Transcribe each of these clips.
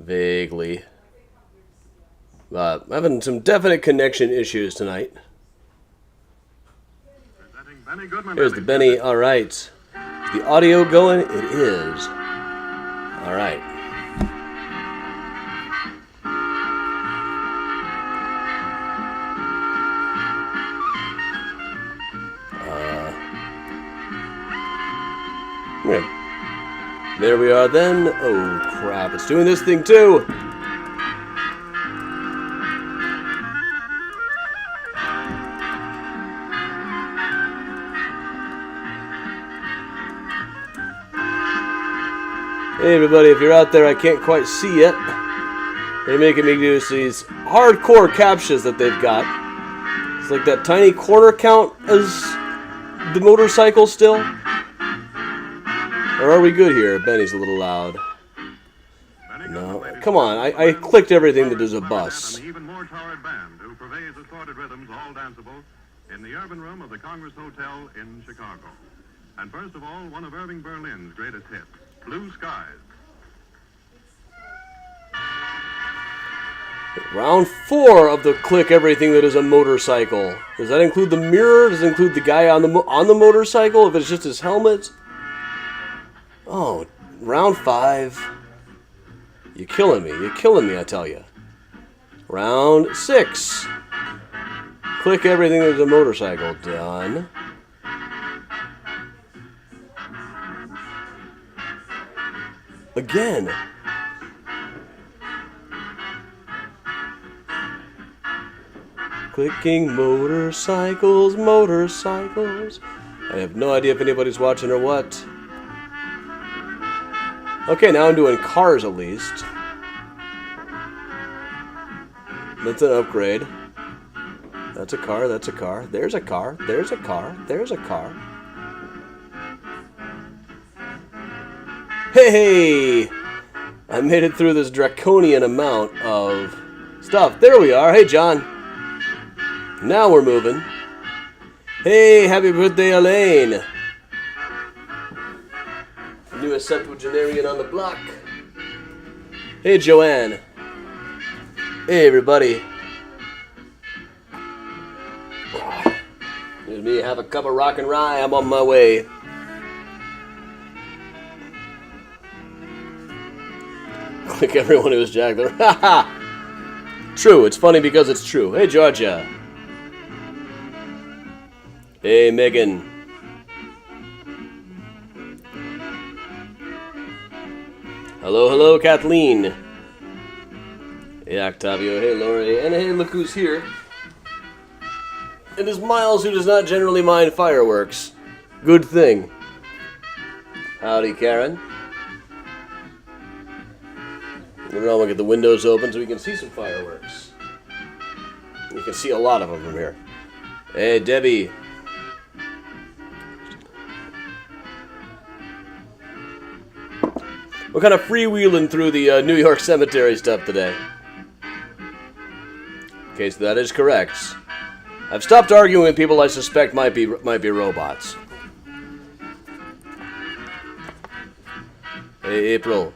Vaguely. Having some definite connection issues tonight. Here's the Benny. All right. Is the audio going? It is. All right. There we are then. Oh, crap. It's doing this thing, too. Hey, everybody. If you're out there, I can't quite see it. They're making me do these hardcore captchas that they've got. It's like that tiny corner count as the motorcycle still. Or are we good here? Benny's a little loud. No, come on. I clicked everything that is a bus. An even more towered band who purveys assorted rhythms, all danceable, in the urban room of the Congress Hotel in Chicago. And first of all, one of Irving Berlin's greatest hits, Blue Skies. Round 4 of the click everything that is a motorcycle. Does that include the mirror? Does it include the guy on the motorcycle? If it's just his helmet? Oh, round 5. You're killing me. You're killing me, I tell you. Round 6. Click everything that's a motorcycle. Done. Again. Clicking motorcycles. I have no idea if anybody's watching or what. Okay, now I'm doing cars at least. That's an upgrade. That's a car, that's a car. There's a car, there's a car, there's a car. Hey! I made it through this draconian amount of stuff. There we are. Hey, John. Now we're moving. Hey, happy birthday, Elaine. Newest septuagenarian on the block. Hey, Joanne. Hey, everybody. Here's me, have a cup of rock and rye. I'm on my way. Click everyone who is Jack the... True, it's funny because it's true. Hey, Georgia. Hey, Megan. Hello, hello, Kathleen. Hey, Octavio. Hey, Lori. And hey, look who's here. It is Miles, who does not generally mind fireworks. Good thing. Howdy, Karen. We're going to get the windows open so we can see some fireworks. You can see a lot of them from here. Hey, Debbie. We're kind of freewheeling through the New York cemetery stuff today. Okay, so that is correct. I've stopped arguing with people I suspect might be robots. Hey, April.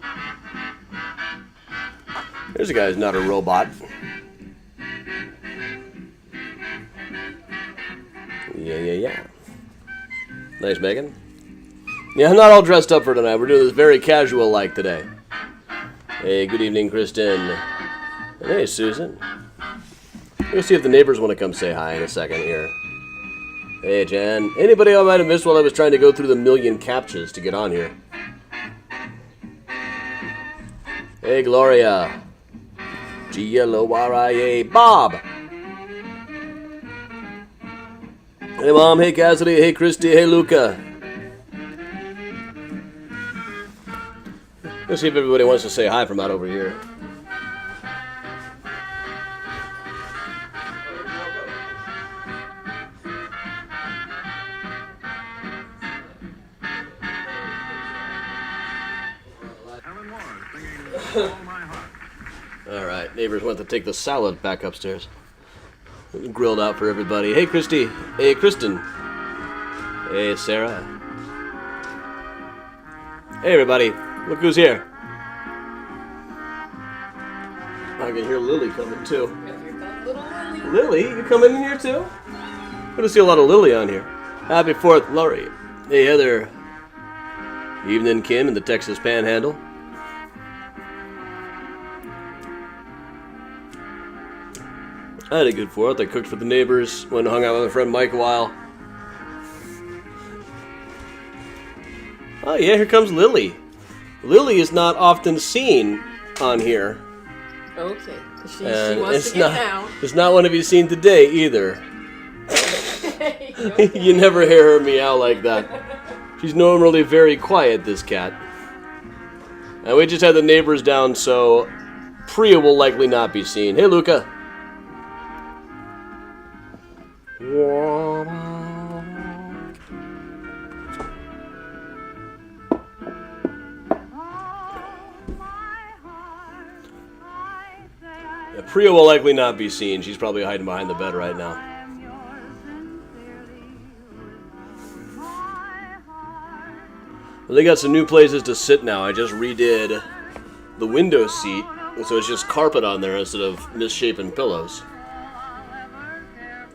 There's a guy who's not a robot. Yeah. Nice, Megan. Yeah, I'm not all dressed up for tonight. We're doing this very casual-like today. Hey, good evening, Kristen. And hey, Susan. We'll see if the neighbors want to come say hi in a second here. Hey, Jan. Anybody I might have missed while I was trying to go through the million captchas to get on here? Hey, Gloria. G-L-O-R-I-A. Bob. Hey, Mom. Hey, Cassidy. Hey, Christy. Hey, Luca. Let's see if everybody wants to say hi from out over here. All right, neighbors went to take the salad back upstairs. Grilled out for everybody. Hey, Christy. Hey, Kristen. Hey, Sarah. Hey, everybody. Look who's here. I can hear Lily coming too. Here comes little Lily. Lily, you coming in here too? Gonna see a lot of Lily on here. Happy 4th, Laurie. Hey, Heather. Evening, Kim in the Texas Panhandle. I had a good 4th. I cooked for the neighbors. Went and hung out with my friend Mike a while. Oh yeah, here comes Lily. Lily is not often seen on here. Okay. She And wants it's to get not, down. It's not one to be seen today either. Okay. You never hear her meow like that. She's normally very quiet, this cat. And we just had the neighbors down, so Priya will likely not be seen. Hey, Luca. Yeah, Priya will likely not be seen. She's probably hiding behind the bed right now. Well, they got some new places to sit now. I just redid the window seat, so it's just carpet on there instead of misshapen pillows.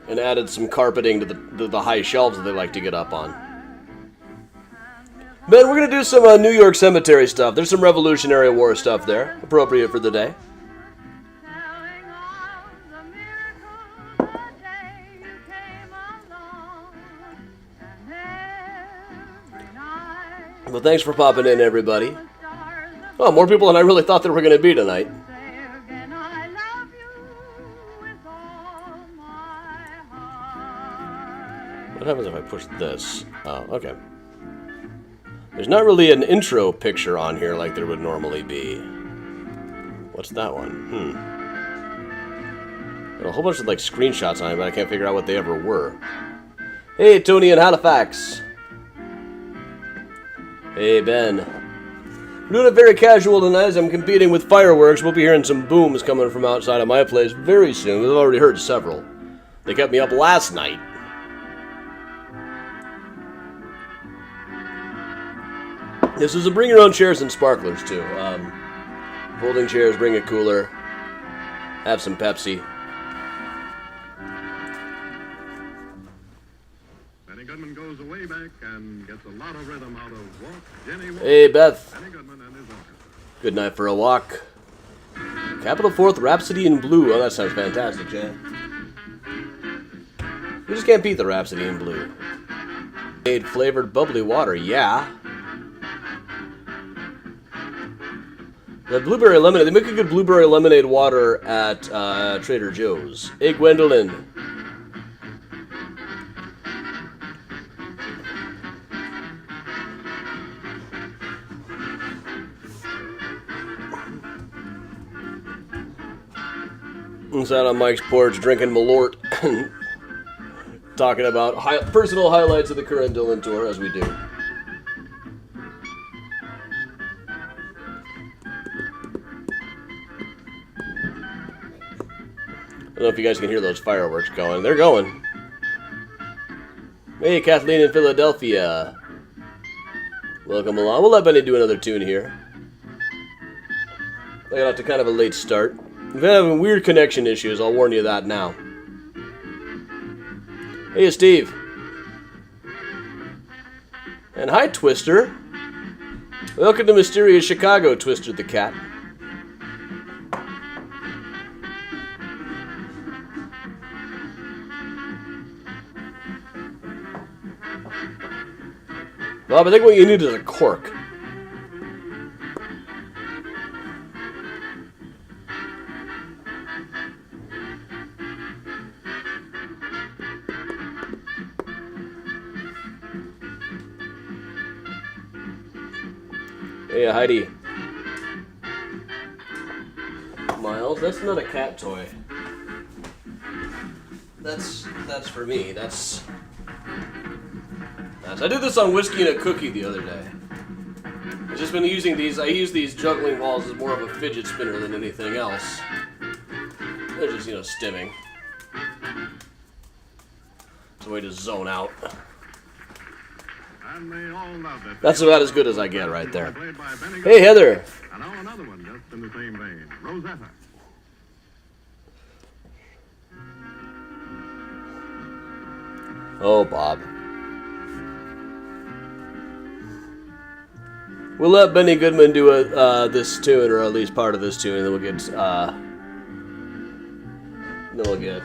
And added some carpeting to the high shelves that they like to get up on. Ben, we're going to do some New York Cemetery stuff. There's some Revolutionary War stuff there, appropriate for the day. Well, thanks for popping in, everybody. Oh, more people than I really thought there were going to be tonight. What happens if I push this? Oh, okay. There's not really an intro picture on here like there would normally be. What's that one? Got a whole bunch of like screenshots on it, but I can't figure out what they ever were. Hey, Tony in Halifax. Hey, Ben. We're doing it very casual tonight as I'm competing with fireworks. We'll be hearing some booms coming from outside of my place very soon. We've already heard several. They kept me up last night. This is a bring your own chairs and sparklers, too. Folding chairs, bring a cooler. Have some Pepsi. Benny Goodman goes way back and gets a lot of rhythm out of Walk, Jenny Walk. Hey, Beth. Benny Goodman and his orchestra. Good night for a walk. Capital 4th, Rhapsody in Blue. Oh, that sounds fantastic, Jan. You just can't beat the Rhapsody in Blue. Made flavored bubbly water, yeah. The blueberry lemonade. They make a good blueberry lemonade water at Trader Joe's. Hey, Gwendolyn. Inside on Mike's porch, drinking Malort. Talking about personal highlights of the current Dylan tour, as we do. I don't know if you guys can hear those fireworks going. They're going. Hey, Kathleen in Philadelphia. Welcome along. We'll let Benny do another tune here. I got off to kind of a late start. We've been having weird connection issues. I'll warn you that now. Hey, Steve. And hi, Twister. Welcome to Mysterious Chicago, Twister the Cat. Bob, I think what you need is a cork. Hey, Heidi. Miles, that's not a cat toy. That's for me. That's I did this on Whiskey and a Cookie the other day. I've just been using these. I use these juggling balls as more of a fidget spinner than anything else. They're just, stimming. It's a way to zone out. And they all loved it. That's about as good as I get right there. Played by Benny Hey, Goodman. Heather. And now another one just in the same vein, Rosetta. Oh, Bob. We'll let Benny Goodman do this tune, or at least part of this tune, and then we'll get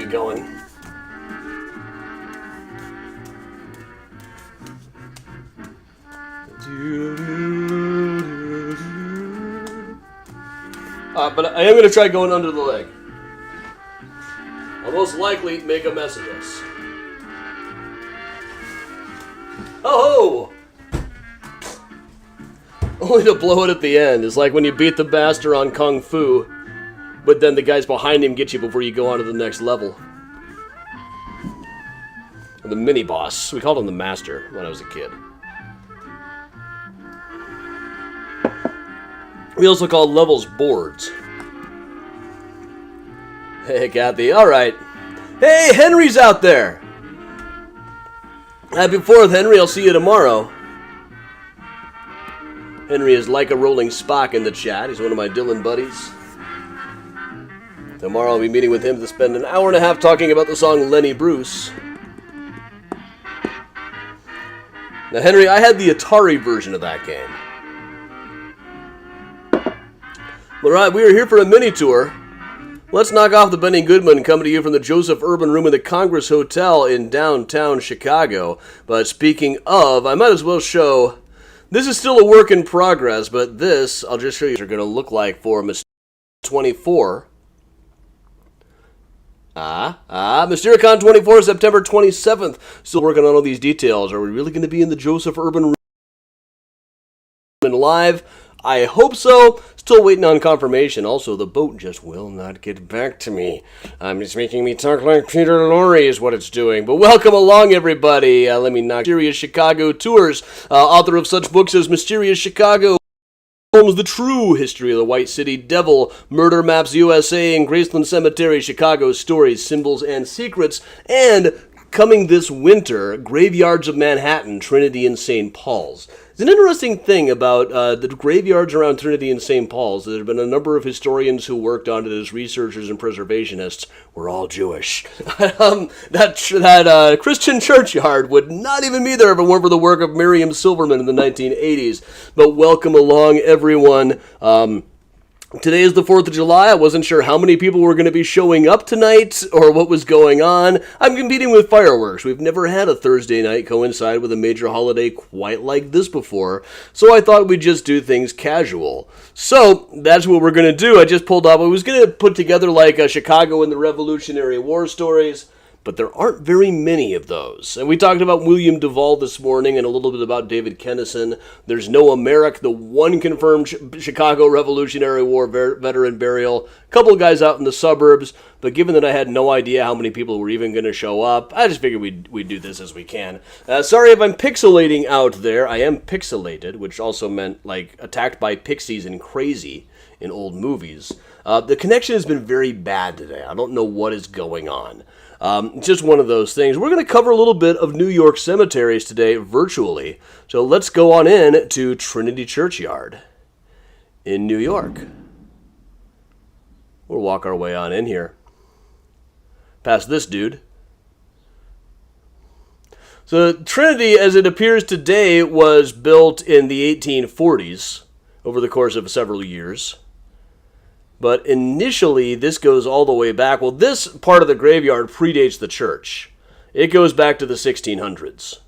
going. But I am going to try going under the leg. I'll most likely make a mess of this. Oh! Only to blow it at the end. It's like when you beat the master on Kung Fu, but then the guys behind him get you before you go on to the next level. The mini-boss. We called him the master when I was a kid. We also called levels boards. Hey, Kathy. Alright. Hey, Henry's out there! Happy 4th, Henry. I'll see you tomorrow. Henry is like a rolling Spock in the chat. He's one of my Dylan buddies. Tomorrow I'll be meeting with him to spend an hour and a half talking about the song Lenny Bruce. Now, Henry, I had the Atari version of that game. Alright, we are here for a mini-tour. Let's knock off the Benny Goodman, coming to you from the Joseph Urban Room in the Congress Hotel in downtown Chicago. But speaking of, I might as well show... This is still a work in progress, but this, I'll just show you what they're going to look like for Mystericon 24. Mystericon 24, September 27th. Still working on all these details. Are we really going to be in the Joseph Urban Room live? I hope so. Still waiting on confirmation. Also, the boat just will not get back to me. It's making me talk like Peter Lorre is what it's doing. But welcome along, everybody. Let me knock Mysterious Chicago Tours. Author of such books as Mysterious Chicago, The True History of the White City Devil, Murder Maps USA, and Graceland Cemetery, Chicago Stories, Symbols, and Secrets, and coming this winter, Graveyards of Manhattan, Trinity and St. Paul's. It's an interesting thing about the graveyards around Trinity and St. Paul's. There have been a number of historians who worked on it as researchers and preservationists. We're all Jewish. That Christian churchyard would not even be there if it weren't for the work of Miriam Silverman in the 1980s. But welcome along, everyone. Today is the 4th of July. I wasn't sure how many people were going to be showing up tonight or what was going on. I'm competing with fireworks. We've never had a Thursday night coincide with a major holiday quite like this before, so I thought we'd just do things casual. So that's what we're going to do. I just pulled up. I was going to put together like a Chicago in the Revolutionary War stories, but there aren't very many of those. And we talked about William Duvall this morning and a little bit about David Kennison. There's Noah Merrick, the one confirmed Chicago Revolutionary War veteran burial. A couple of guys out in the suburbs, but given that I had no idea how many people were even going to show up, I just figured we'd do this as we can. Sorry if I'm pixelating out there. I am pixelated, which also meant like attacked by pixies and crazy in old movies. The connection has been very bad today. I don't know what is going on. Just one of those things. We're going to cover a little bit of New York cemeteries today virtually. So let's go on in to Trinity Churchyard in New York. We'll walk our way on in here. Past this dude. So Trinity, as it appears today, was built in the 1840s over the course of several years. But initially, this goes all the way back. Well, this part of the graveyard predates the church. It goes back to the 1600s.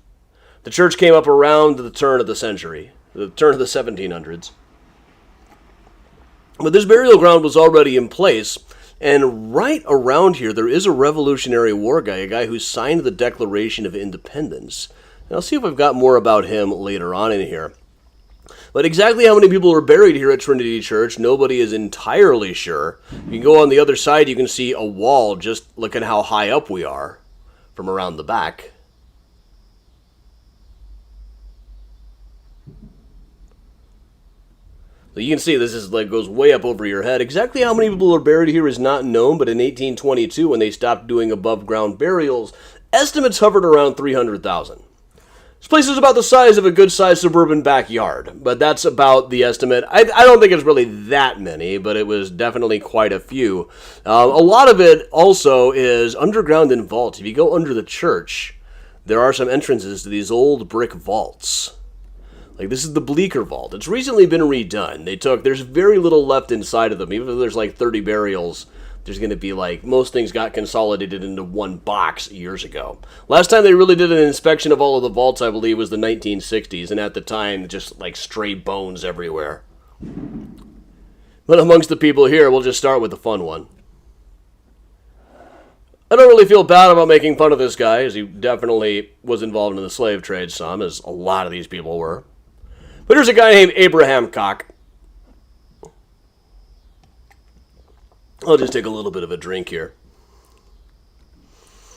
The church came up around the turn of the century, the turn of the 1700s. But this burial ground was already in place, and right around here, there is a Revolutionary War guy, a guy who signed the Declaration of Independence. And I'll see if I've got more about him later on in here. But exactly how many people are buried here at Trinity Church, nobody is entirely sure. You can go on the other side, you can see a wall. Just look at how high up we are from around the back. So you can see this is like goes way up over your head. Exactly how many people are buried here is not known, but in 1822, when they stopped doing above-ground burials, estimates hovered around 300,000. This place is about the size of a good-sized suburban backyard, but that's about the estimate. I don't think it's really that many, but it was definitely quite a few. A lot of it also is underground in vaults. If you go under the church, there are some entrances to these old brick vaults. Like, this is the Bleecker Vault. It's recently been redone. There's very little left inside of them. Even though there's like 30 burials, there's going to be like, most things got consolidated into one box years ago. Last time they really did an inspection of all of the vaults, I believe, was the 1960s, and at the time, just like stray bones everywhere. But amongst the people here, we'll just start with the fun one. I don't really feel bad about making fun of this guy, as he definitely was involved in the slave trade some, as a lot of these people were. But here's a guy named Abraham Cock. I'll just take a little bit of a drink here.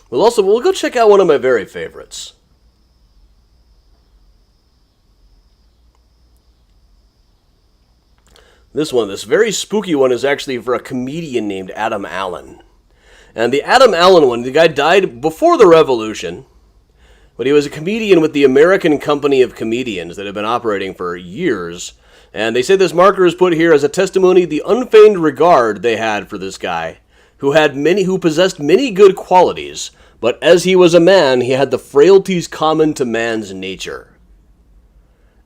We'll go check out one of my very favorites. This very spooky one, is actually for a comedian named Adam Allen. And the Adam Allen one, the guy died before the Revolution, but he was a comedian with the American Company of Comedians that had been operating for years. And they say this marker is put here as a testimony of the unfeigned regard they had for this guy, who possessed many good qualities, but as he was a man, he had the frailties common to man's nature.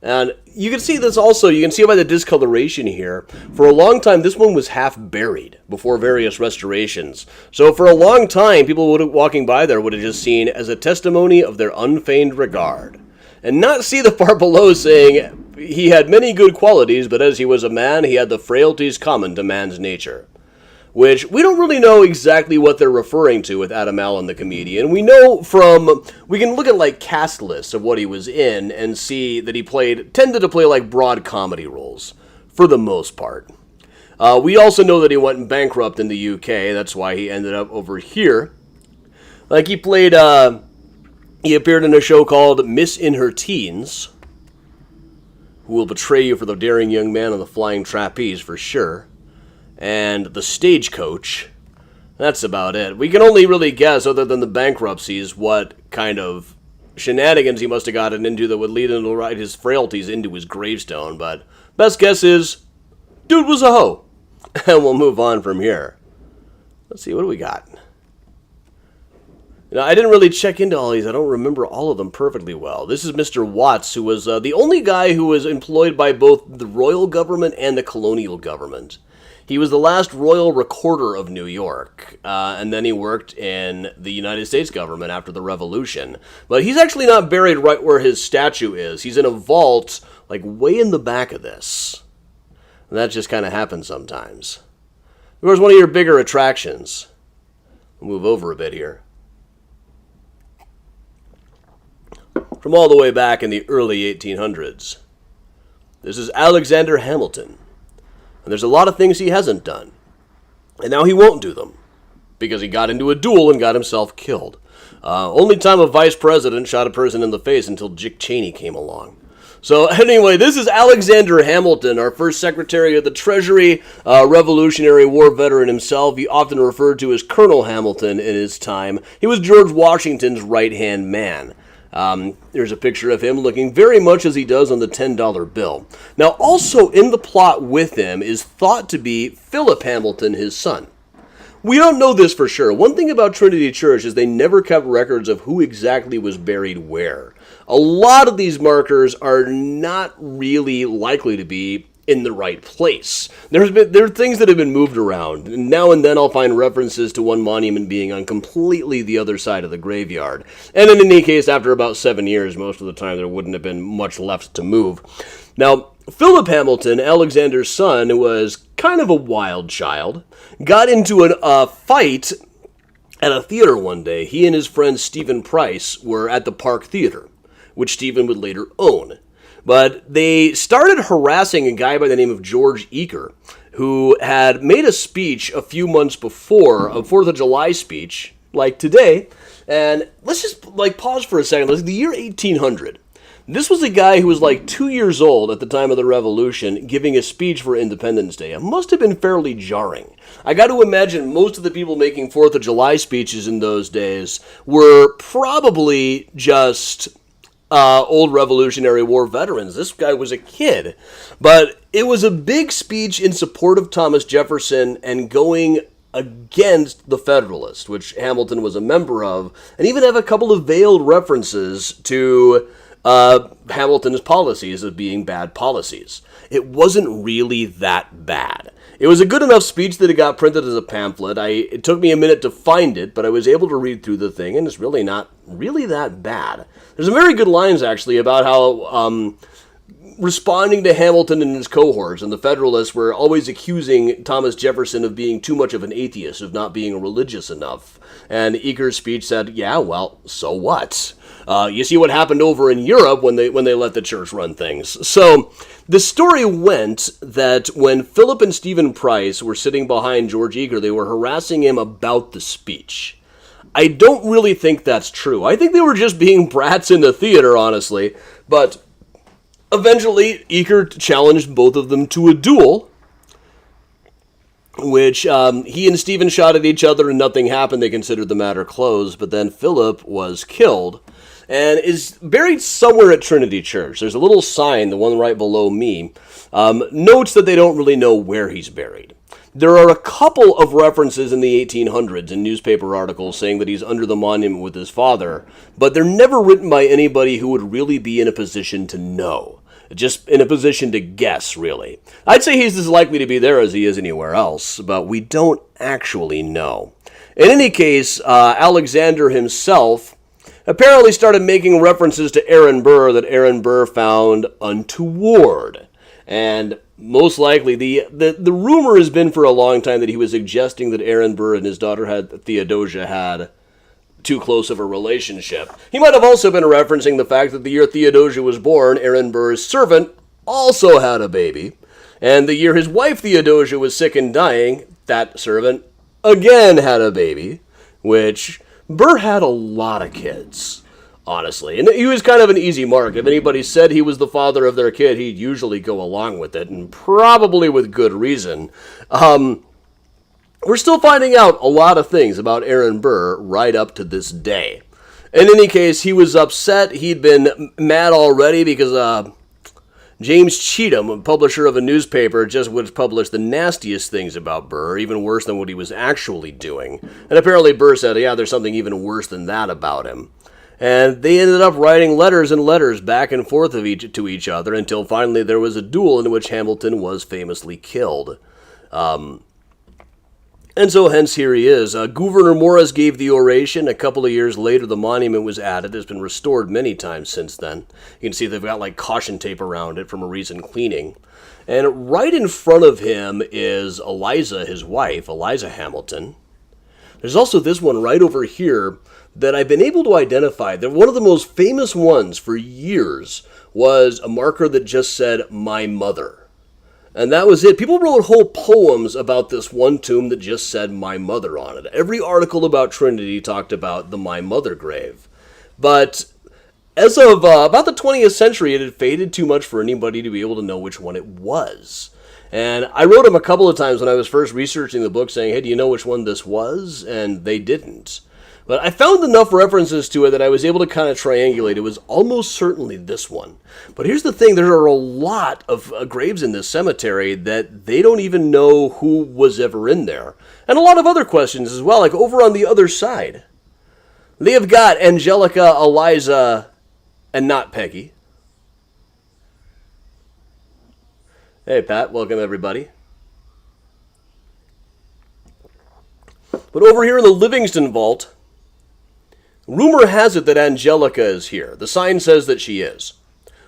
And you can see this also, you can see by the discoloration here. For a long time, this one was half buried before various restorations. So for a long time, people walking by there would have just seen as a testimony of their unfeigned regard. And not see the part below saying, he had many good qualities, but as he was a man, he had the frailties common to man's nature. Which, we don't really know exactly what they're referring to with Adam Allen, the comedian. We can look at like cast lists of what he was in and see that he tended to play like broad comedy roles, for the most part. We also know that he went bankrupt in the UK, that's why he ended up over here. Like he appeared in a show called Miss in Her Teens, Who Will Betray You for the Daring Young Man on the Flying Trapeze, for sure. And The Stagecoach. That's about it. We can only really guess, other than the bankruptcies, what kind of shenanigans he must have gotten into that would lead him to write his frailties into his gravestone. But best guess is, dude was a hoe. And we'll move on from here. Let's see, what do we got? I didn't really check into all these. I don't remember all of them perfectly well. This is Mr. Watts, who was the only guy who was employed by both the royal government and the colonial government. He was the last royal recorder of New York, and then he worked in the United States government after the Revolution. But he's actually not buried right where his statue is. He's in a vault, like, way in the back of this. And that just kind of happens sometimes. Where's one of your bigger attractions? We'll move over a bit here. From all the way back in the early 1800s. This is Alexander Hamilton. And there's a lot of things he hasn't done. And now he won't do them. Because he got into a duel and got himself killed. Only time a vice president shot a person in the face until Dick Cheney came along. So anyway, this is Alexander Hamilton, our first Secretary of the Treasury, Revolutionary War veteran himself. He often referred to as Colonel Hamilton in his time. He was George Washington's right-hand man. There's a picture of him looking very much as he does on the $10 bill. Now, also in the plot with him is thought to be Philip Hamilton, his son. We don't know this for sure. One thing about Trinity Church is they never kept records of who exactly was buried where. A lot of these markers are not really likely to be in the right place. There are things that have been moved around. Now and then I'll find references to one monument being on completely the other side of the graveyard. And in any case, after about 7 years, most of the time there wouldn't have been much left to move. Now, Philip Hamilton, Alexander's son, was kind of a wild child, got into a fight at a theater one day. He and his friend Stephen Price were at the Park Theater, which Stephen would later own. But they started harassing a guy by the name of George Eaker, who had made a speech a few months before, a 4th of July speech, like today. And let's just pause for a second. Let's the year 1800. This was a guy who was 2 years old at the time of the Revolution giving a speech for Independence Day. It must have been fairly jarring. I got to imagine most of the people making 4th of July speeches in those days were probably just old Revolutionary War veterans. This guy was a kid. But it was a big speech in support of Thomas Jefferson and going against the Federalists, which Hamilton was a member of, and even have a couple of veiled references to Hamilton's policies as being bad policies. It wasn't really that bad. It was a good enough speech that it got printed as a pamphlet. It took me a minute to find it, but I was able to read through the thing, and it's really not really that bad. There's some very good lines, actually, about how responding to Hamilton and his cohorts and the Federalists were always accusing Thomas Jefferson of being too much of an atheist, of not being religious enough. And Eaker's speech said, yeah, well, so what? You see what happened over in Europe when they let the church run things. So the story went that when Philip and Stephen Price were sitting behind George Eaker, they were harassing him about the speech. I don't really think that's true. I think they were just being brats in the theater, honestly. But eventually, Eaker challenged both of them to a duel, which he and Stephen shot at each other and nothing happened. They considered the matter closed, but then Philip was killed and is buried somewhere at Trinity Church. There's a little sign, the one right below me, notes that they don't really know where he's buried. There are a couple of references in the 1800s in newspaper articles saying that he's under the monument with his father, but they're never written by anybody who would really be in a position to know. Just in a position to guess, really. I'd say he's as likely to be there as he is anywhere else, but we don't actually know. In any case, Alexander himself apparently started making references to Aaron Burr that Aaron Burr found untoward. And most likely, the rumor has been for a long time that he was suggesting that Aaron Burr and his daughter Theodosia had too close of a relationship. He might have also been referencing the fact that the year Theodosia was born, Aaron Burr's servant also had a baby. And the year his wife Theodosia was sick and dying, that servant again had a baby, which Burr had a lot of kids, honestly. And he was kind of an easy mark. If anybody said he was the father of their kid, he'd usually go along with it, and probably with good reason. We're still finding out a lot of things about Aaron Burr right up to this day. In any case, he was upset. He'd been mad already because James Cheatham, a publisher of a newspaper, just would publish the nastiest things about Burr, even worse than what he was actually doing. And apparently Burr said, yeah, there's something even worse than that about him. And they ended up writing letters and letters back and forth to each other until finally there was a duel in which Hamilton was famously killed. And so hence here he is. Gouverneur Morris gave the oration. A couple of years later, the monument was added. It's been restored many times since then. You can see they've got like caution tape around it from a recent cleaning. And right in front of him is Eliza, his wife, Eliza Hamilton. There's also this one right over here that I've been able to identify. That one of the most famous ones for years was a marker that just said, "My mother." And that was it. People wrote whole poems about this one tomb that just said "My Mother" on it. Every article about Trinity talked about the "My Mother" grave. But as of about the 20th century, it had faded too much for anybody to be able to know which one it was. And I wrote them a couple of times when I was first researching the book saying, hey, do you know which one this was? And they didn't. But I found enough references to it that I was able to kind of triangulate. It was almost certainly this one. But here's the thing. There are a lot of graves in this cemetery that they don't even know who was ever in there. And a lot of other questions as well, like over on the other side. They have got Angelica, Eliza, and not Peggy. Hey, Pat. Welcome, everybody. But over here in the Livingston Vault, rumor has it that Angelica is here. The sign says that she is.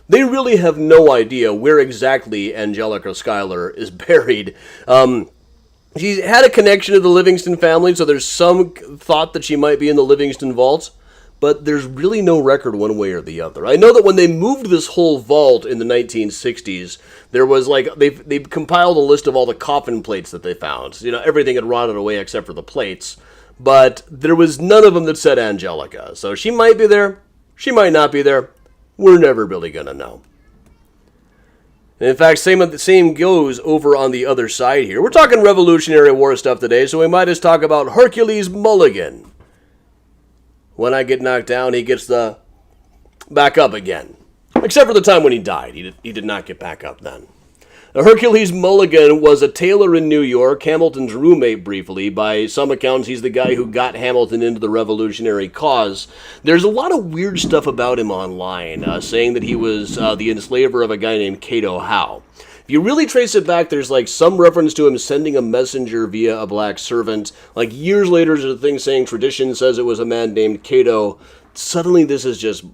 They really have no idea where exactly Angelica Schuyler is buried. She had a connection to the Livingston family, so there's some thought that she might be in the Livingston vault, but there's really no record one way or the other. I know that when they moved this whole vault in the 1960s, there was like, they compiled a list of all the coffin plates that they found. You know, everything had rotted away except for the plates. But there was none of them that said Angelica. So she might be there. She might not be there. We're never really going to know. And in fact, same goes over on the other side here. We're talking Revolutionary War stuff today, so we might just talk about Hercules Mulligan. When I get knocked down, he gets the back up again. Except for the time when he died. He did not get back up then. Now, Hercules Mulligan was a tailor in New York, Hamilton's roommate briefly. By some accounts, he's the guy who got Hamilton into the revolutionary cause. There's a lot of weird stuff about him online, saying that he was the enslaver of a guy named Cato Howe. If you really trace it back, there's like some reference to him sending a messenger via a black servant. Like years later, there's a thing saying tradition says it was a man named Cato. Suddenly, this is just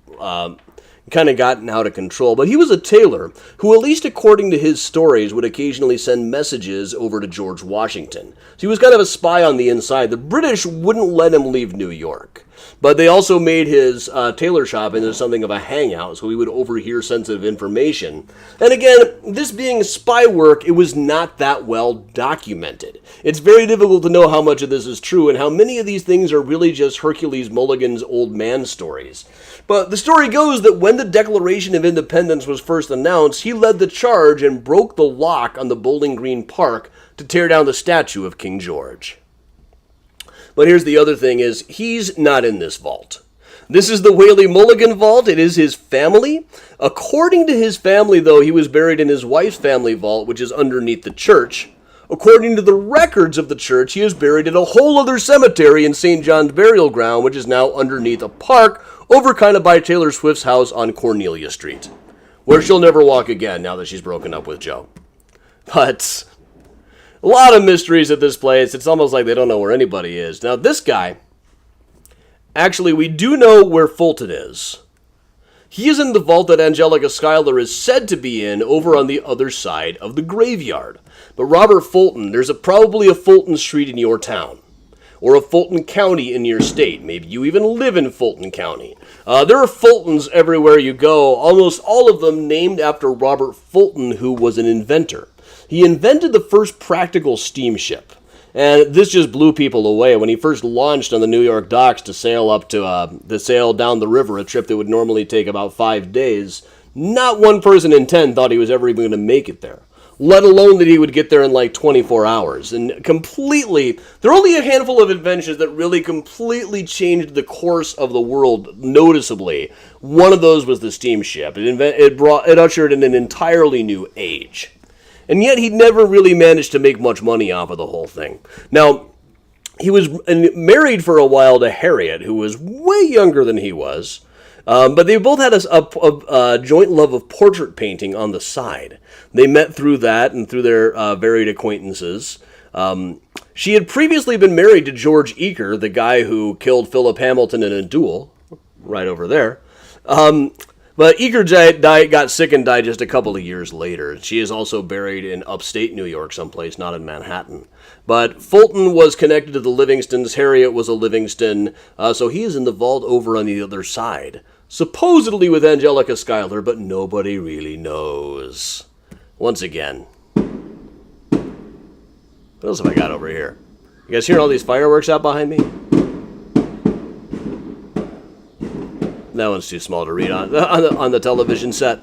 kind of gotten out of control. But he was a tailor who, at least according to his stories, would occasionally send messages over to George Washington. So he was kind of a spy on the inside. The British wouldn't let him leave New York. But they also made his tailor shop into something of a hangout, so he would overhear sensitive information. And again, this being spy work, it was not that well documented. It's very difficult to know how much of this is true and how many of these things are really just Hercules Mulligan's old man stories. But the story goes that when the Declaration of Independence was first announced, he led the charge and broke the lock on the Bowling Green Park to tear down the statue of King George. But here's the other thing is, he's not in this vault. This is the Whaley Mulligan vault. It is his family. According to his family, though, he was buried in his wife's family vault, which is underneath the church. According to the records of the church, he is buried in a whole other cemetery in St. John's Burial Ground, which is now underneath a park over kind of by Taylor Swift's house on Cornelia Street, where she'll never walk again now that she's broken up with Joe. But a lot of mysteries at this place. It's almost like they don't know where anybody is. Now, this guy, actually, we do know where Fulton is. He is in the vault that Angelica Schuyler is said to be in over on the other side of the graveyard. But Robert Fulton, there's probably a Fulton Street in your town, or a Fulton County in your state. Maybe you even live in Fulton County. There are Fultons everywhere you go, almost all of them named after Robert Fulton, who was an inventor. He invented the first practical steamship, and this just blew people away. When he first launched on the New York docks to sail up to sail down the river, a trip that would normally take about 5 days, not one person in 10 thought he was ever even going to make it there, let alone that he would get there in like 24 hours. And completely, there are only a handful of inventions that really completely changed the course of the world noticeably. One of those was the steamship. It ushered in an entirely new age. And yet he never really managed to make much money off of the whole thing. Now, he was married for a while to Harriet, who was way younger than he was. But they both had a joint love of portrait painting on the side. They met through that and through their varied acquaintances. She had previously been married to George Eaker, the guy who killed Philip Hamilton in a duel, right over there. But Eaker got sick and died just a couple of years later. She is also buried in upstate New York someplace, not in Manhattan. But Fulton was connected to the Livingstons. Harriet was a Livingston. So he is in the vault over on the other side. Supposedly with Angelica Schuyler, but nobody really knows. Once again. What else have I got over here? You guys hearing all these fireworks out behind me? That one's too small to read on the television set.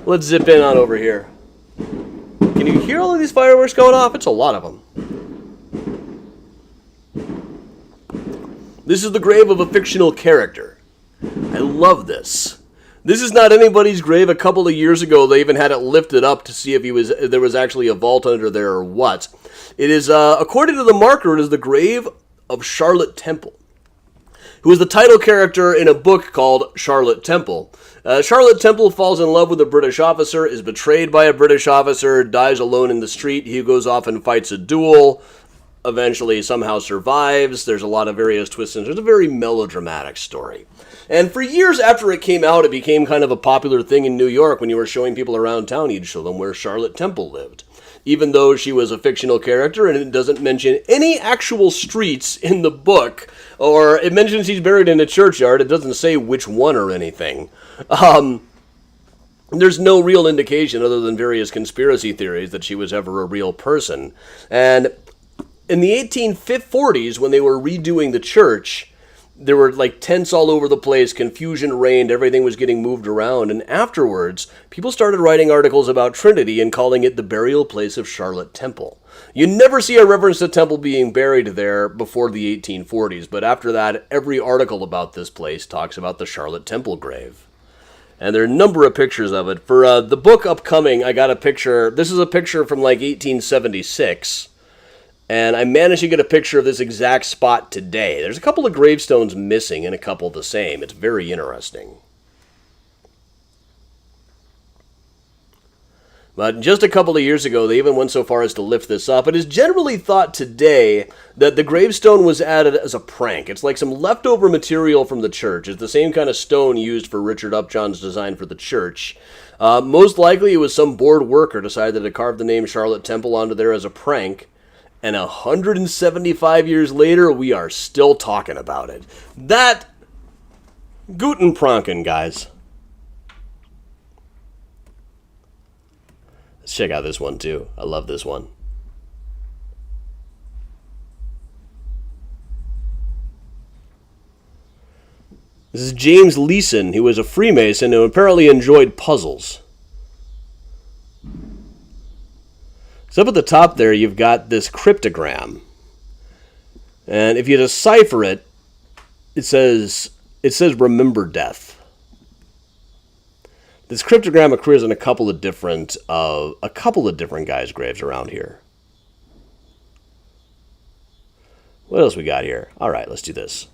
Let's zip in on over here. Can you hear all of these fireworks going off? It's a lot of them. This is the grave of a fictional character. I love this. This is not anybody's grave. A couple of years ago, they even had it lifted up to see if there was actually a vault under there or what. It is, according to the marker, it is the grave of Charlotte Temple, who is the title character in a book called Charlotte Temple. Charlotte Temple falls in love with a British officer, is betrayed by a British officer, dies alone in the street. He goes off and fights a duel, eventually somehow survives. There's a lot of various twists and turns. It's a very melodramatic story. And for years after it came out, it became kind of a popular thing in New York. When you were showing people around town, you'd show them where Charlotte Temple lived, even though she was a fictional character, and it doesn't mention any actual streets in the book, or it mentions he's buried in a churchyard. It doesn't say which one or anything. There's no real indication other than various conspiracy theories that she was ever a real person. And in the 1840s, when they were redoing the church, there were like tents all over the place, confusion reigned, everything was getting moved around, and afterwards, people started writing articles about Trinity and calling it the burial place of Charlotte Temple. You never see a reference to Temple being buried there before the 1840s, but after that, every article about this place talks about the Charlotte Temple grave. And there are a number of pictures of it. For the book upcoming, I got a picture. This is a picture from like 1876. And I managed to get a picture of this exact spot today. There's a couple of gravestones missing and a couple the same. It's very interesting. But just a couple of years ago, they even went so far as to lift this up. It is generally thought today that the gravestone was added as a prank. It's like some leftover material from the church. It's the same kind of stone used for Richard Upjohn's design for the church. Most likely it was some bored worker decided to carve the name Charlotte Temple onto there as a prank. And 175 years later, we are still talking about it. That... Guten Pranken, guys. Let's check out this one, too. I love this one. This is James Leeson, who was a Freemason who apparently enjoyed puzzles. So up at the top there, you've got this cryptogram. And if you decipher it, it says remember death. This cryptogram occurs in a couple of different guys' graves around here. What else we got here? All right, let's do this.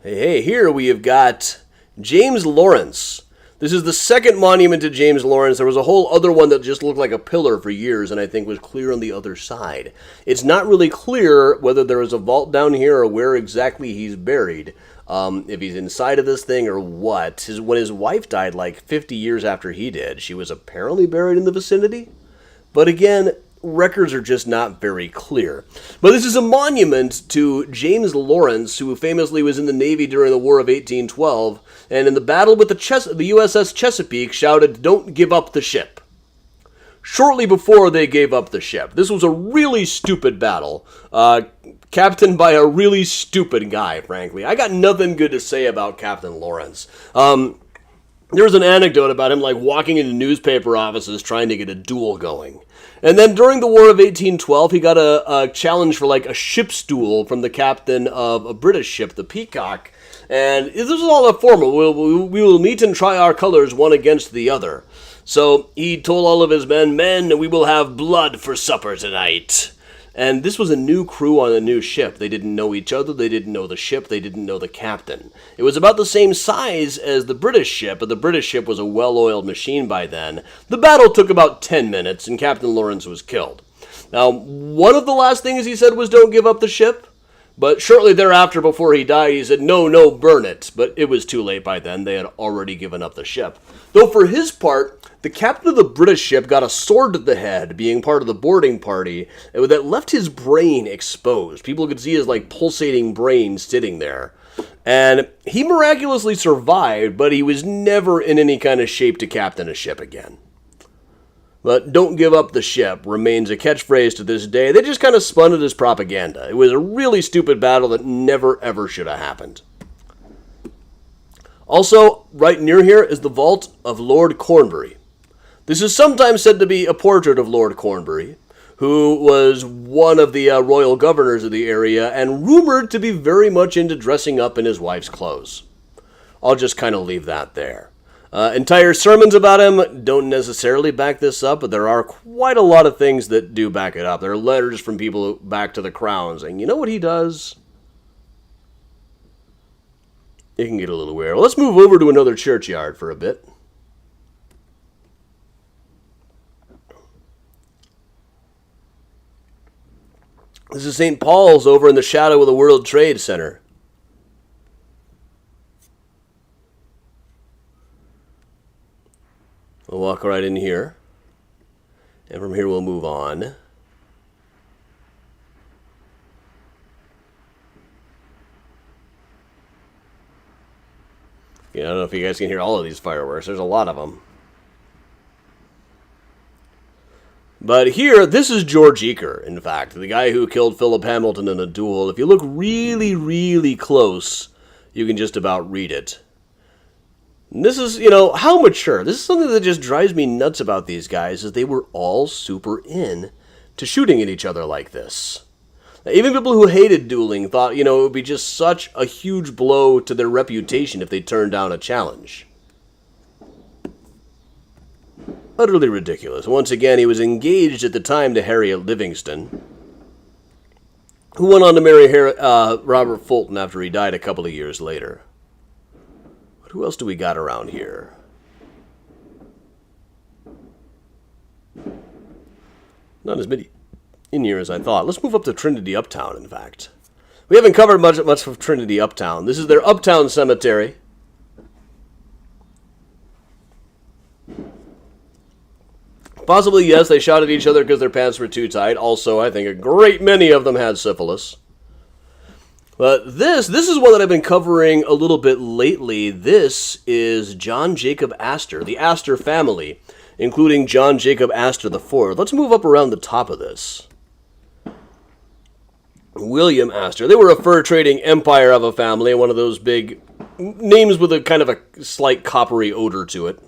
Hey, here we have got James Lawrence. This is the second monument to James Lawrence. There was a whole other one that just looked like a pillar for years and I think was clear on the other side. It's not really clear whether there is a vault down here or where exactly he's buried. If he's inside of this thing or what. When his wife died like 50 years after he did, she was apparently buried in the vicinity. But again, records are just not very clear. But this is a monument to James Lawrence, who famously was in the Navy during the War of 1812, and in the battle with the USS Chesapeake shouted, "Don't give up the ship." Shortly before they gave up the ship. This was a really stupid battle, captained by a really stupid guy, frankly. I got nothing good to say about Captain Lawrence. There was an anecdote about him like walking into newspaper offices trying to get a duel going. And then during the War of 1812, he got a challenge for like a ship's duel from the captain of a British ship, the Peacock. And this is all a formal. We will meet and try our colors one against the other. So he told all of his men, we will have blood for supper tonight. And this was a new crew on a new ship. They didn't know each other, they didn't know the ship, they didn't know the captain. It was about the same size as the British ship, but the British ship was a well-oiled machine by then. The battle took about 10 minutes, and Captain Lawrence was killed. Now, one of the last things he said was, "Don't give up the ship." But shortly thereafter, before he died, he said, no, burn it. But it was too late by then. They had already given up the ship. Though for his part, the captain of the British ship got a sword to the head, being part of the boarding party, that left his brain exposed. People could see his like pulsating brain sitting there. And he miraculously survived, but he was never in any kind of shape to captain a ship again. But "don't give up the ship" remains a catchphrase to this day. They just kind of spun it as propaganda. It was a really stupid battle that never ever should have happened. Also, right near here is the vault of Lord Cornbury. This is sometimes said to be a portrait of Lord Cornbury, who was one of the royal governors of the area and rumored to be very much into dressing up in his wife's clothes. I'll just kind of leave that there. Entire sermons about him don't necessarily back this up, but there are quite a lot of things that do back it up. There are letters from people back to the crown saying, you know what he does? It can get a little weird. Well, let's move over to another churchyard for a bit. This is St. Paul's over in the shadow of the World Trade Center. We'll walk right in here. And from here we'll move on. Yeah, I don't know if you guys can hear all of these fireworks. There's a lot of them. But here, this is George Eaker, in fact, the guy who killed Philip Hamilton in a duel. If you look really, really close, You can just about read it. And this is, how mature. This is something that just drives me nuts about these guys, is they were all super in to shooting at each other like this. Now, even people who hated dueling thought, it would be just such a huge blow to their reputation if they turned down a challenge. Utterly ridiculous. Once again, he was engaged at the time to Harriet Livingston, who went on to marry Robert Fulton after he died a couple of years later. But who else do we got around here? Not as many in here as I thought. Let's move up to Trinity Uptown, in fact. We haven't covered much of Trinity Uptown. This is their Uptown Cemetery. Possibly, yes, they shot at each other because their pants were too tight. Also, I think a great many of them had syphilis. But this is one that I've been covering a little bit lately. This is John Jacob Astor, the Astor family, including John Jacob Astor IV. Let's move up around the top of this. William Astor. They were a fur-trading empire of a family, one of those big names with a kind of a slight coppery odor to it.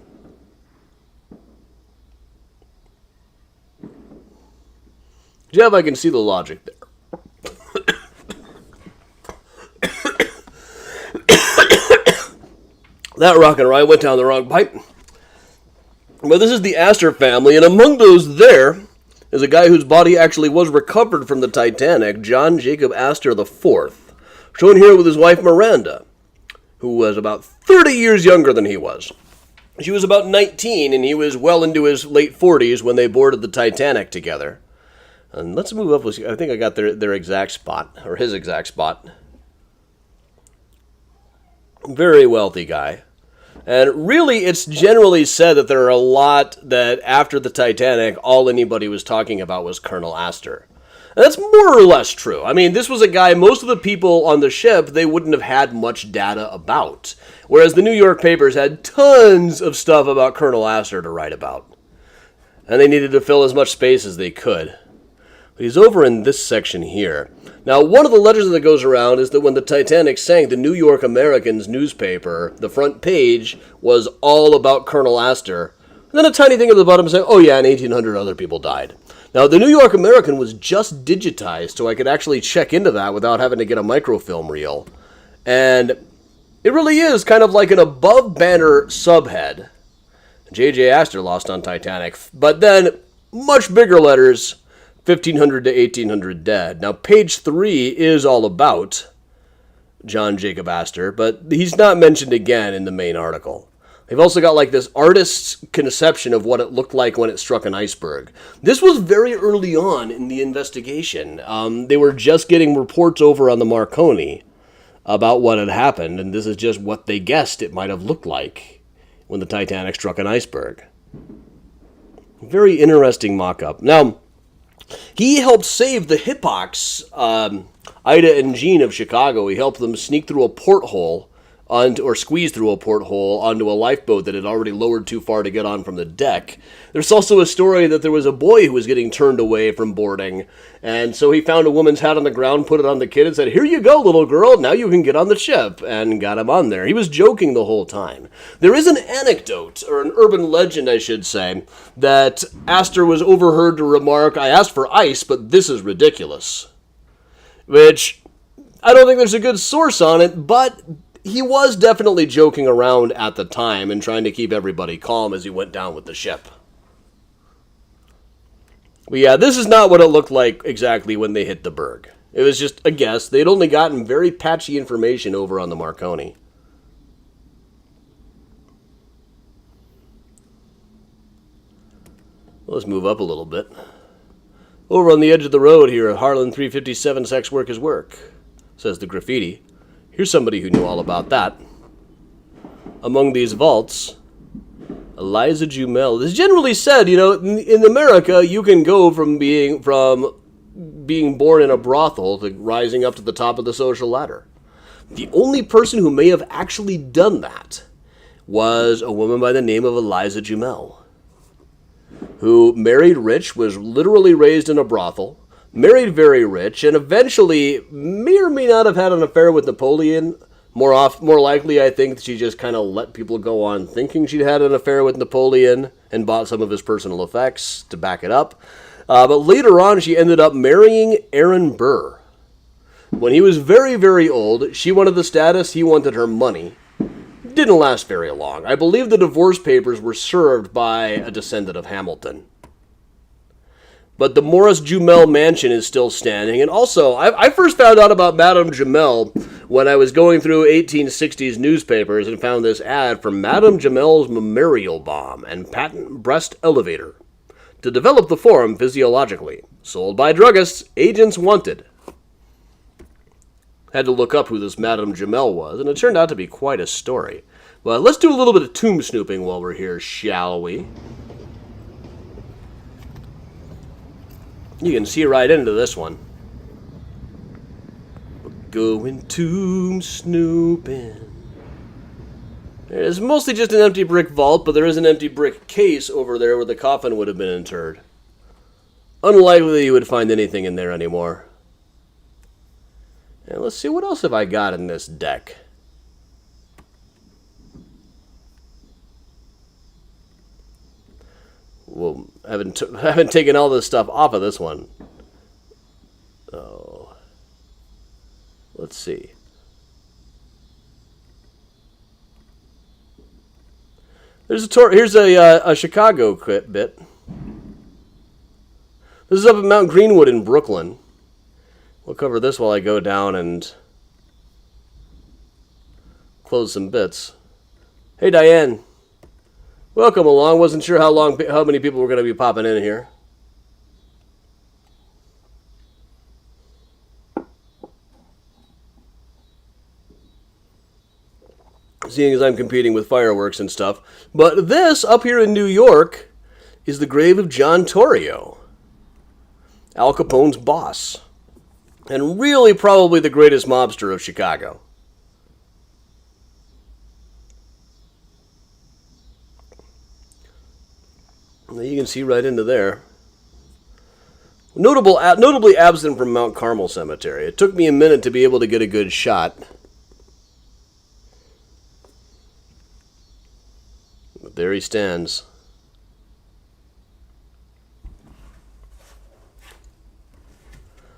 Jeff, I can see the logic there. That rock and roll, I went down the wrong pipe. But this is the Astor family, and among those there is a guy whose body actually was recovered from the Titanic, John Jacob Astor IV, shown here with his wife Miranda, who was about 30 years younger than he was. She was about 19, and he was well into his late 40s when they boarded the Titanic together. And let's move up. I think I got their exact spot, or his exact spot. Very wealthy guy. And really, it's generally said that there are a lot that after the Titanic, all anybody was talking about was Colonel Astor. And that's more or less true. I mean, this was a guy, most of the people on the ship, they wouldn't have had much data about. Whereas the New York papers had tons of stuff about Colonel Astor to write about. And they needed to fill as much space as they could. But he's over in this section here. Now, one of the legends that goes around is that when the Titanic sank, the New York American's newspaper, the front page, was all about Colonel Astor. And then a tiny thing at the bottom saying, oh yeah, and 1,800 other people died. Now, the New York American was just digitized, so I could actually check into that without having to get a microfilm reel. And it really is kind of like an above-banner subhead. J.J. Astor lost on Titanic. But then, much bigger letters, 1,500 to 1,800 dead. Now, page 3 is all about John Jacob Astor, but he's not mentioned again in the main article. They've also got like this artist's conception of what it looked like when it struck an iceberg. This was very early on in the investigation. They were just getting reports over on the Marconi about what had happened, and this is just what they guessed it might have looked like when the Titanic struck an iceberg. Very interesting mock-up. Now, he helped save the Hippocs, Ida and Jean of Chicago. He helped them sneak through a porthole, or squeeze through a porthole onto a lifeboat that had already lowered too far to get on from the deck. There's also a story that there was a boy who was getting turned away from boarding, and so he found a woman's hat on the ground, put it on the kid, and said, "Here you go, little girl, now you can get on the ship," and got him on there. He was joking the whole time. There is an anecdote, or an urban legend, I should say, that Astor was overheard to remark, "I asked for ice, but this is ridiculous." Which, I don't think there's a good source on it, but he was definitely joking around at the time and trying to keep everybody calm as he went down with the ship. But yeah, this is not what it looked like exactly when they hit the berg. It was just a guess. They'd only gotten very patchy information over on the Marconi. Let's move up a little bit. Over on the edge of the road here at Harlan 357, sex work is work, says the graffiti. Here's somebody who knew all about that. Among these vaults, Eliza Jumel. It's generally said, in America, you can go from being born in a brothel to rising up to the top of the social ladder. The only person who may have actually done that was a woman by the name of Eliza Jumel, who married rich, was literally raised in a brothel, married very rich, and eventually may or may not have had an affair with Napoleon, More likely, I think she just kind of let people go on thinking she'd had an affair with Napoleon and bought some of his personal effects to back it up. But later on, she ended up marrying Aaron Burr. When he was very, very old, she wanted the status, he wanted her money. Didn't last very long. I believe the divorce papers were served by a descendant of Hamilton. But the Maurice Jumel mansion is still standing. And also, I first found out about Madame Jumel when I was going through 1860s newspapers and found this ad for Madame Jumel's Memorial Balm and Patent Breast Elevator to develop the form physiologically. Sold by druggists, agents wanted. Had to look up who this Madame Jumel was, and it turned out to be quite a story. But let's do a little bit of tomb snooping while we're here, shall we? You can see right into this one. We're going tomb snooping. It's mostly just an empty brick vault, but there is an empty brick case over there where the coffin would have been interred. Unlikely you would find anything in there anymore. And let's see, what else have I got in this deck? Well, I haven't taken all this stuff off of this one. Oh. Let's see. Here's a Chicago bit. This is up at Mount Greenwood in Brooklyn. We'll cover this while I go down and close some bits. Hey, Diane. Welcome along. Wasn't sure how many people were going to be popping in here. Seeing as I'm competing with fireworks and stuff. But this, up here in New York, is the grave of John Torrio, Al Capone's boss. And really probably the greatest mobster of Chicago. You can see right into there. Notably absent from Mount Carmel Cemetery. It took me a minute to be able to get a good shot. But there he stands.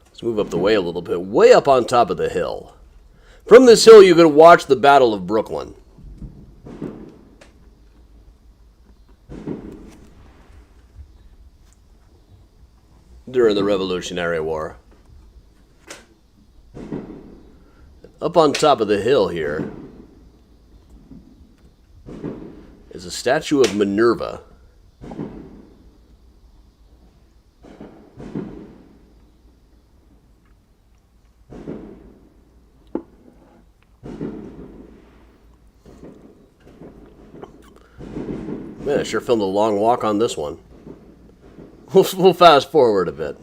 Let's move up the way a little bit. Way up on top of the hill. From this hill, you could watch the Battle of Brooklyn. During the Revolutionary War. Up on top of the hill here is a statue of Minerva. Man, I sure filmed a long walk on this one. We'll fast forward a bit.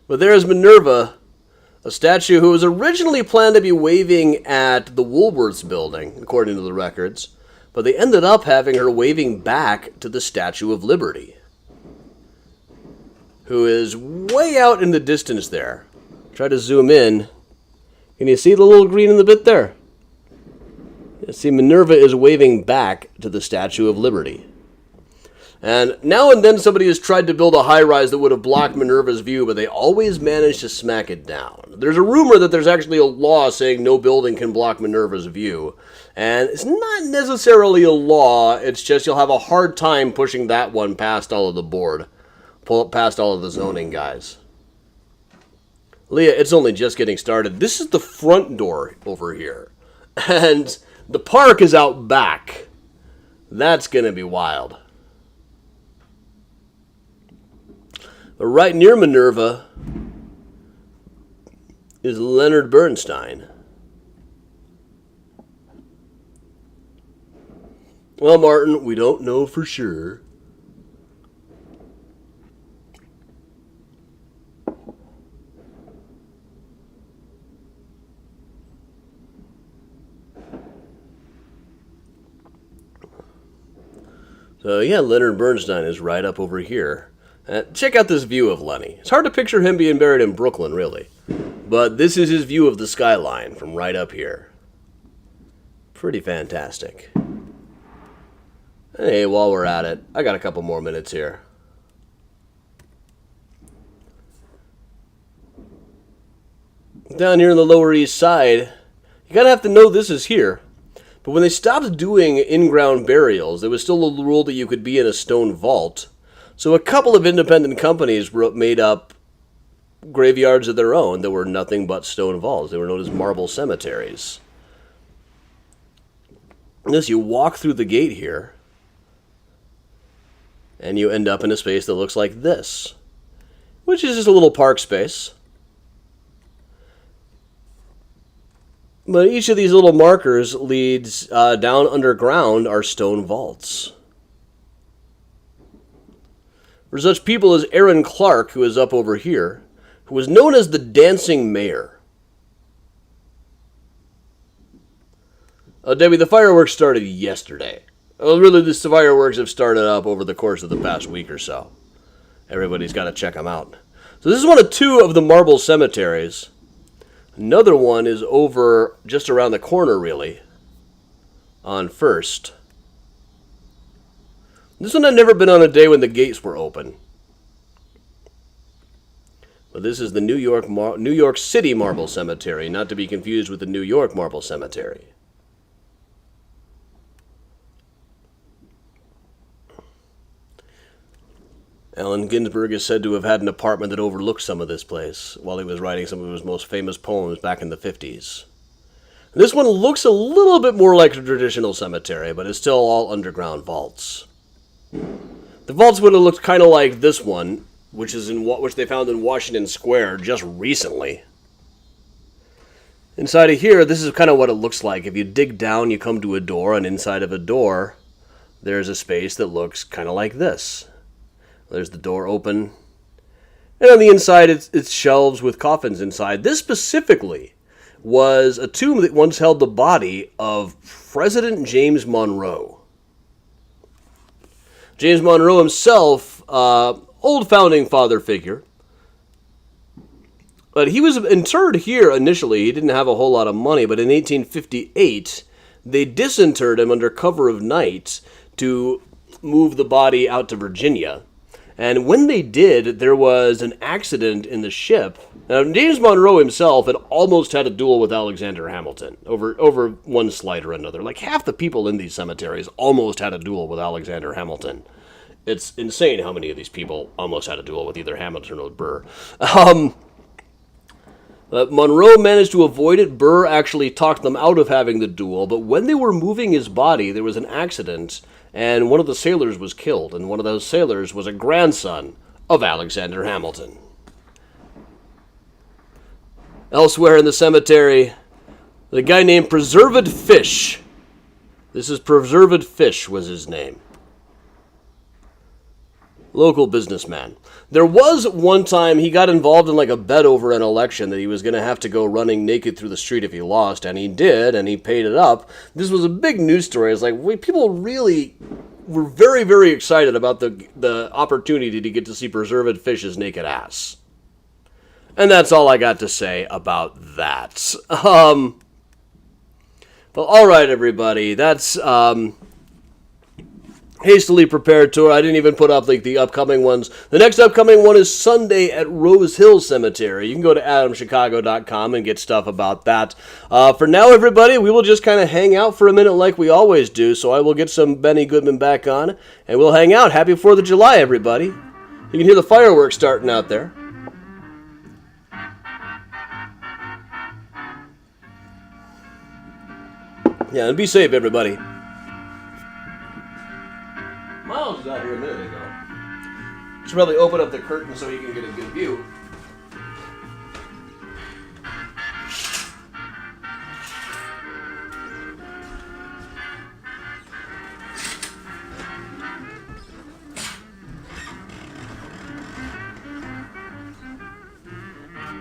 But there's Minerva, a statue who was originally planned to be waving at the Woolworths building, according to the records. But they ended up having her waving back to the Statue of Liberty, who is way out in the distance there. Try to zoom in. Can you see the little green in the bit there? You see, Minerva is waving back to the Statue of Liberty. And now and then somebody has tried to build a high-rise that would have blocked Minerva's view, but they always manage to smack it down. There's a rumor that there's actually a law saying no building can block Minerva's view. And it's not necessarily a law, it's just you'll have a hard time pushing that one past all of the board. Past all of the zoning guys. Leah, it's only just getting started. This is the front door over here. And the park is out back. That's going to be wild. But right near Minerva is Leonard Bernstein. Well, Martin, we don't know for sure. So yeah, Leonard Bernstein is right up over here. Check out this view of Lenny. It's hard to picture him being buried in Brooklyn, really. But this is his view of the skyline from right up here. Pretty fantastic. Hey, while we're at it, I got a couple more minutes here. Down here in the Lower East Side, you gotta have to know this is here. But when they stopped doing in-ground burials, there was still a rule that you could be in a stone vault. So a couple of independent companies made up graveyards of their own that were nothing but stone vaults. They were known as marble cemeteries. As you walk through the gate here, and you end up in a space that looks like this, which is just a little park space. But each of these little markers leads down underground are stone vaults. For such people as Aaron Clark, who is up over here, who was known as the Dancing Mayor. Debbie, the fireworks started yesterday. Well, really, the fireworks have started up over the course of the past week or so. Everybody's got to check them out. So this is one of two of the marble cemeteries. Another one is over just around the corner, really, on First. This one had never been on a day when the gates were open. But this is the New York City Marble Cemetery, not to be confused with the New York Marble Cemetery. Allen Ginsberg is said to have had an apartment that overlooked some of this place while he was writing some of his most famous poems back in the 50s. This one looks a little bit more like a traditional cemetery, but it's still all underground vaults. The vaults would have looked kind of like this one, which they found in Washington Square just recently. Inside of here, this is kind of what it looks like. If you dig down, you come to a door, and inside of a door, there's a space that looks kind of like this. There's the door open. And on the inside, it's shelves with coffins inside. This specifically was a tomb that once held the body of President James Monroe. James Monroe himself, old founding father figure. But he was interred here initially. He didn't have a whole lot of money, but in 1858, they disinterred him under cover of night to move the body out to Virginia. And when they did, there was an accident in the ship. Now, James Monroe himself had almost had a duel with Alexander Hamilton over one slight or another. Like half the people in these cemeteries almost had a duel with Alexander Hamilton. It's insane how many of these people almost had a duel with either Hamilton or Burr. Monroe managed to avoid it. Burr actually talked them out of having the duel. But when they were moving his body, there was an accident. And one of the sailors was killed, and one of those sailors was a grandson of Alexander Hamilton. Elsewhere in the cemetery, the guy named Preserved Fish. This is Preserved Fish was his name. Local businessman. There was one time he got involved in like a bet over an election that he was going to have to go running naked through the street if he lost, and he did, and he paid it up. This was a big news story. It's like, people really were very, very excited about the opportunity to get to see Preserved Fish's naked ass. And that's all I got to say about that. Well, all right, everybody. That's hastily prepared tour. I didn't even put up like the upcoming ones. The next upcoming one is Sunday at Rose Hill Cemetery. You can go to adamchicago.com and get stuff about that. For now, everybody, we will just kind of hang out for a minute like we always do. So I will get some Benny Goodman back on, and we'll hang out. Happy 4th of July, everybody. You can hear the fireworks starting out there. Yeah, and be safe, everybody. Miles was out here a minute ago. Should probably open up the curtain so he can get a good view.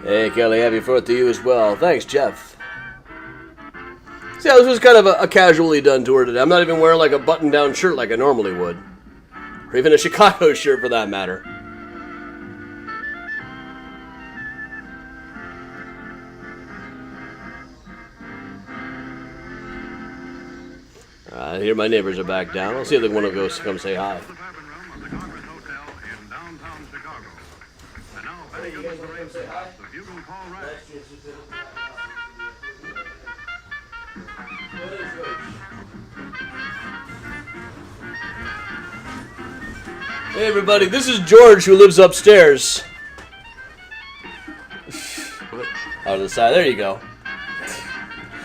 Hey, Kelly, happy 4th to you as well. Thanks, Jeff. See, this was kind of a casually done tour today. I'm not even wearing like a button-down shirt like I normally would. Or even a Chicago shirt for that matter. Here my neighbors are back down. I'll see if they want to go come say hi. The Bourbon Room of the Congress Hotel in downtown Chicago. And now, Benny Goodman parades the bugle call right. Hey everybody, this is George who lives upstairs. Out of the side, there you go.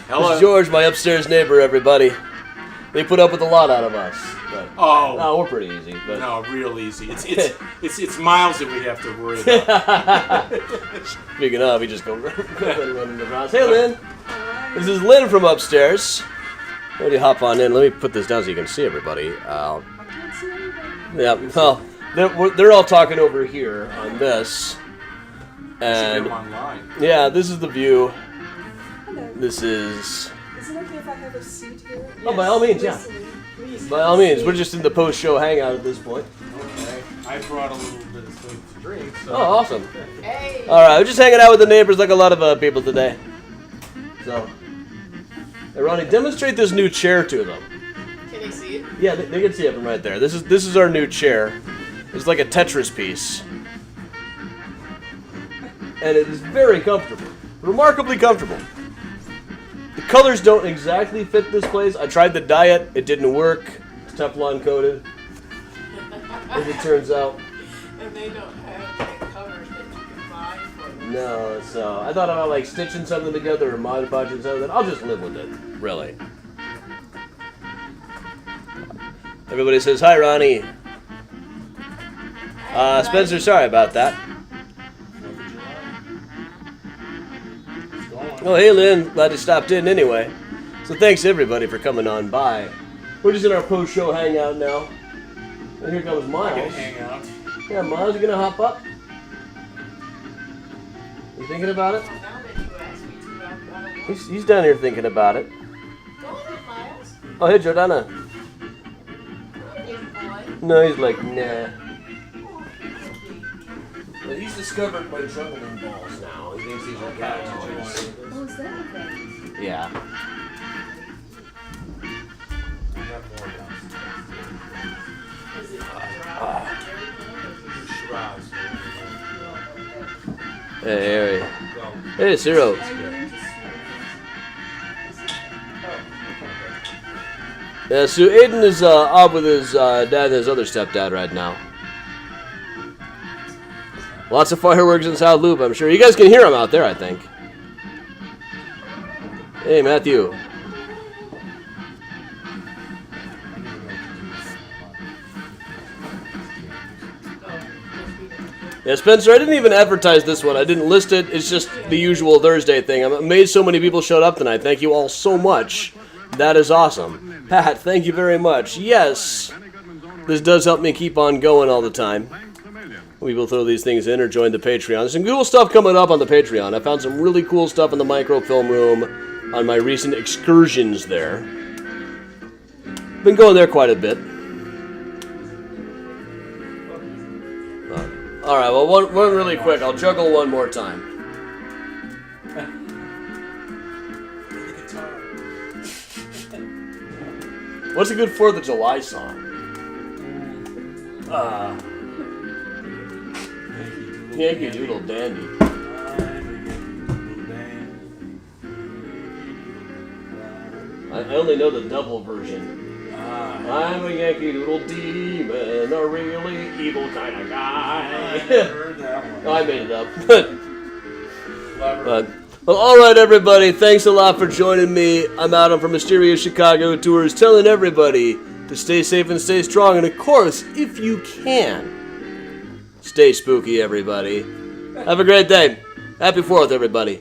Hello. This is George, my upstairs neighbor, everybody. They put up with a lot out of us. But, Oh. no, we're pretty easy. But No, real easy. It's Miles that we have to worry about. speaking of, he just go running around. Hey Lynn, this is Lynn from upstairs. Let me hop on in. Let me put this down so you can see everybody. Yeah, well, they're all talking over here on this. And online. yeah, this is the view. Hello. This is... Is it okay if I have a seat here? Oh, by all means, yeah. Please. By all means, we're just in the post-show hangout at this point. Okay. I brought a little bit of food to drink. So. Oh, awesome. Hey. All right, we're just hanging out with the neighbors like a lot of people today. So, hey, Ronnie, demonstrate this new chair to them. Can they see it? Yeah, they can see it from right there. This is our new chair. It's like a Tetris piece. And it is very comfortable. Remarkably comfortable. The colors don't exactly fit this place. I tried to dye it. It didn't work. It's Teflon coated. As it turns out. And they don't have that covers that you can buy for them. No, so I thought about like stitching something together or Mod Podging something. I'll just live with it, really. Everybody says, hi, Ronnie. Spencer, sorry about that. Oh, hey, Lynn. Glad you stopped in anyway. So thanks, everybody, for coming on by. We're just in our post-show hangout now. And here comes I can Miles. hang out. Yeah, Miles, you gonna hop up? You thinking about it? Now that you asked me to, I don't want He's down here thinking about it. to. Go ahead, Miles. Oh, hey, Jordana. Big boy. No, he's like, nah. But he's discovered my juggling balls now. He thinks these are cartridges. Oh, is that okay? Yeah. We have more downstairs. Is it dry? Shiraz. Hey, Harry. Well, Hey, Ciro. Are you into Yeah, so Aiden is off with his dad and his other stepdad right now. Lots of fireworks in South Loop, I'm sure. You guys can hear them out there, I think. Hey, Matthew. Yeah, Spencer, I didn't even advertise this one. I didn't list it. It's just the usual Thursday thing. I'm amazed so many people showed up tonight. Thank you all so much. That is awesome. Pat, thank you very much. Yes, this does help me keep on going all the time. We will throw these things in or join the Patreon. There's some cool stuff coming up on the Patreon. I found some really cool stuff in the microfilm room on my recent excursions there. Been going there quite a bit. All right, well, one really quick. I'll juggle one more time. What's a good 4th of July song? Yankee Doodle Dandy. I only know the double version. I'm a Yankee Doodle demon, a really evil kind of guy. heard that one. I made it up. Clever. Well, all right, everybody. Thanks a lot for joining me. I'm Adam from Mysterious Chicago Tours, telling everybody to stay safe and stay strong. And, of course, if you can, stay spooky, everybody. Have a great day. Happy 4th, everybody.